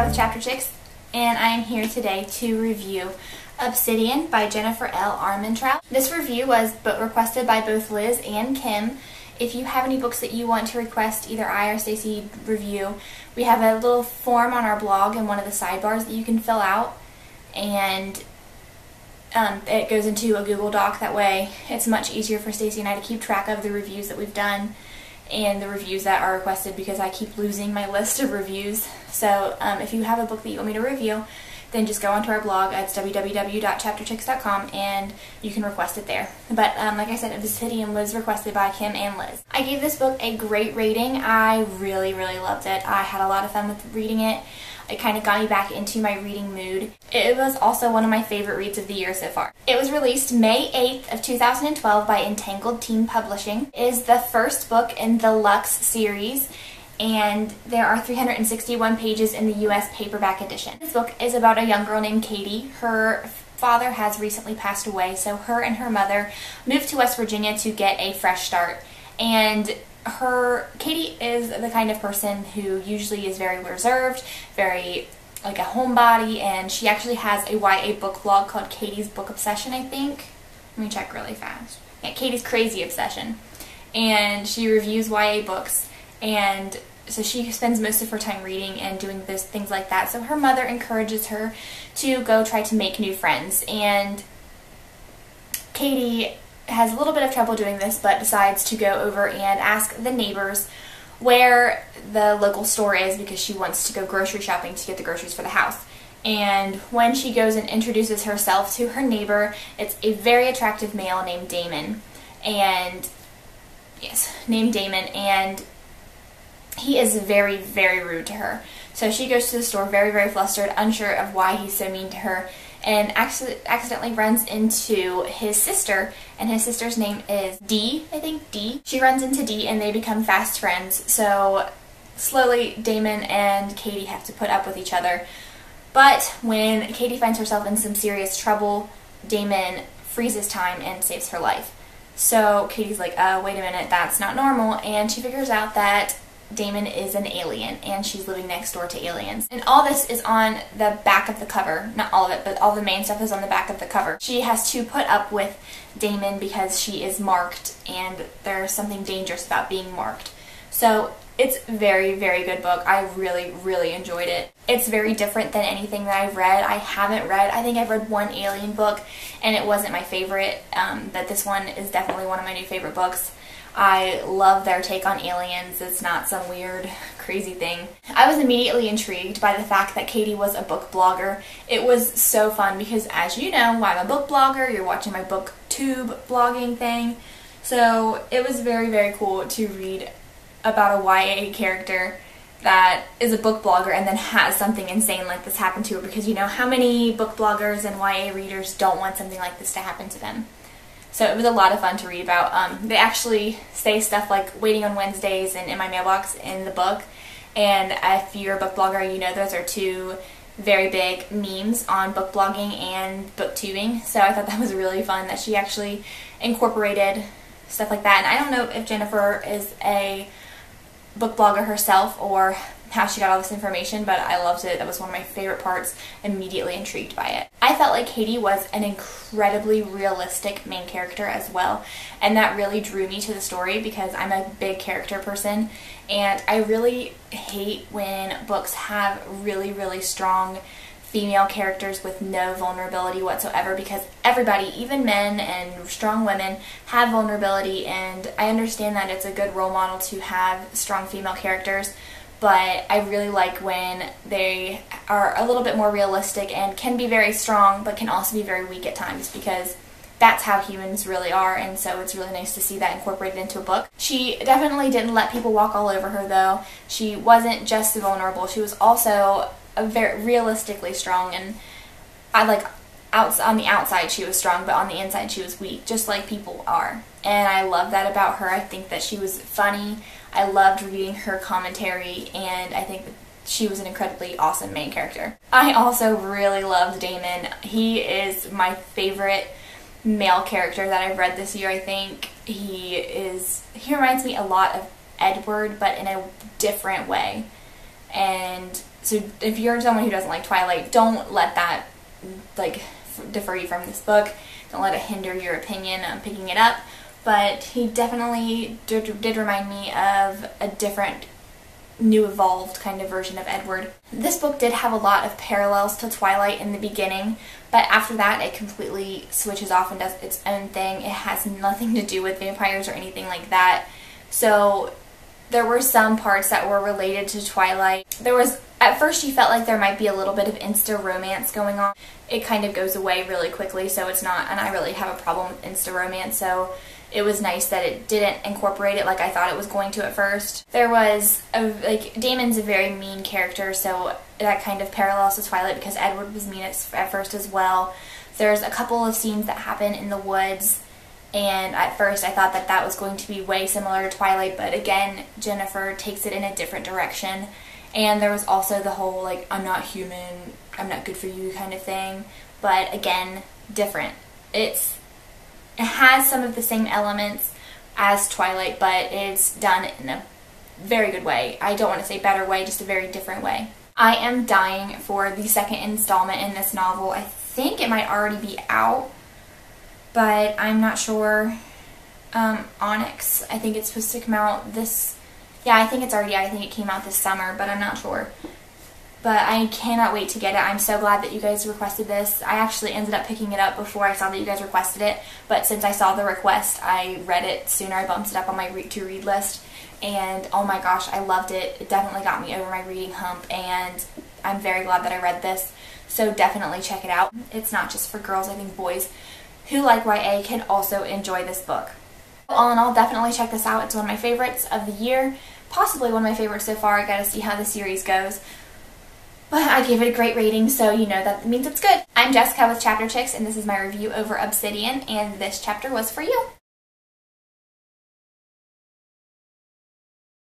with Chapter Chicks, and I am here today to review Obsidian by Jennifer L. Armentrout. This review was requested by both Liz and Kim. If you have any books that you want to request either I or Stacy review, we have a little form on our blog in one of the sidebars that you can fill out, and it goes into a Google Doc. That way it's much easier for Stacy and I to keep track of the reviews that we've done and the reviews that are requested, because I keep losing my list of reviews. So if you have a book that you want me to review, then just go onto our blog at www.chapterchicks.com and you can request it there. But like I said, Obsidian was requested by Kim and Liz. I gave this book a great rating. I really loved it. I had a lot of fun with reading it. It kind of got me back into my reading mood. It was also one of my favorite reads of the year so far. It was released May 8th of 2012 by Entangled Teen Publishing. It is the first book in the Lux series, and there are 361 pages in the US paperback edition. This book is about a young girl named Katie. Her father has recently passed away, so her and her mother moved to West Virginia to get a fresh start. And Katie is the kind of person who usually is very reserved, very like a homebody, and she actually has a YA book blog called Katie's Book Obsession, I think. Let me check really fast. Yeah, Katie's Crazy Obsession. And she reviews YA books, and so she spends most of her time reading and doing those things like that. So her mother encourages her to go try to make new friends, and Katie has a little bit of trouble doing this, but decides to go over and ask the neighbors where the local store is, because she wants to go grocery shopping to get the groceries for the house. And when she goes and introduces herself to her neighbor, it's a very attractive male named Damon. And he is very rude to her. So she goes to the store very flustered, unsure of why he's so mean to her, and accidentally runs into his sister, and his sister's name is Dee, I think, Dee. She runs into Dee and they become fast friends, so slowly Damon and Katie have to put up with each other. But when Katie finds herself in some serious trouble, Damon freezes time and saves her life. So Katie's like, wait a minute, that's not normal, and she figures out that Damon is an alien, and she's living next door to aliens. And all this is on the back of the cover. Not all of it, but all the main stuff is on the back of the cover. She has to put up with Damon because she is marked, and there's something dangerous about being marked. So it's a very good book. I really enjoyed it. It's very different than anything that I've read. I think I've read one alien book, and it wasn't my favorite, but this one is definitely one of my new favorite books. I love their take on aliens. It's not some weird, crazy thing. I was immediately intrigued by the fact that Katie was a book blogger. It was so fun because, as you know, I'm a book blogger. You're watching my booktube blogging thing. So it was very cool to read about a YA character that is a book blogger and then has something insane like this happen to her, because you know how many book bloggers and YA readers don't want something like this to happen to them. So it was a lot of fun to read about. They actually say stuff like waiting on Wednesdays and in my mailbox in the book. And if you're a book blogger, you know those are two very big memes on book blogging and booktubing. So I thought that was really fun that she actually incorporated stuff like that. And I don't know if Jennifer is a book blogger herself or how she got all this information, but I loved it. That was one of my favorite parts. Immediately intrigued by it. I felt like Katie was an incredibly realistic main character as well, and that really drew me to the story because I'm a big character person, and I really hate when books have really strong female characters with no vulnerability whatsoever, because everybody, even men and strong women, have vulnerability, and I understand that it's a good role model to have strong female characters. But I really like when they are a little bit more realistic and can be very strong, but can also be very weak at times, because that's how humans really are, and so it's really nice to see that incorporated into a book. She definitely didn't let people walk all over her, though. She wasn't just vulnerable. She was also very realistically strong, and on the outside she was strong, but on the inside she was weak, just like people are. And I love that about her. I think that she was funny. I loved reading her commentary, and I think that she was an incredibly awesome main character. I also really loved Damon. He is my favorite male character that I've read this year, I think. He reminds me a lot of Edward, but in a different way. And So if you're someone who doesn't like Twilight, don't let that like defer you from this book. Don't let it hinder your opinion on picking it up. But he definitely did remind me of a different, new evolved kind of version of Edward. This book did have a lot of parallels to Twilight in the beginning, but after that it completely switches off and does its own thing. It has nothing to do with vampires or anything like that. So there were some parts that were related to Twilight. At first you felt like there might be a little bit of insta romance going on. It kind of goes away really quickly, so it's not, and I really have a problem with insta romance, so it was nice that it didn't incorporate it like I thought it was going to at first. There was, Damon's a very mean character, so that kind of parallels to Twilight because Edward was mean at first as well. There's a couple of scenes that happen in the woods, and at first I thought that was going to be way similar to Twilight, but again, Jennifer takes it in a different direction. And there was also the whole, like, I'm not human, I'm not good for you kind of thing, but again, different. It has some of the same elements as Twilight, but it's done in a very good way. I don't want to say better way, just a very different way. I am dying for the second installment in this novel. I think it might already be out, but I'm not sure. Onyx, I think it's supposed to come out this... Yeah, I think it's already out. I think it came out this summer, but I'm not sure. But I cannot wait to get it. I'm so glad that you guys requested this. I actually ended up picking it up before I saw that you guys requested it, but since I saw the request, I read it sooner. I bumped it up on my to-read list, and oh my gosh, I loved it. It definitely got me over my reading hump, and I'm very glad that I read this, so definitely check it out. It's not just for girls. I think boys who like YA can also enjoy this book. All in all, definitely check this out. It's one of my favorites of the year, possibly one of my favorites so far. I gotta see how the series goes. But I gave it a great rating, so you know that means it's good. I'm Jessica with Chapter Chicks, and this is my review over Obsidian, and this chapter was for you.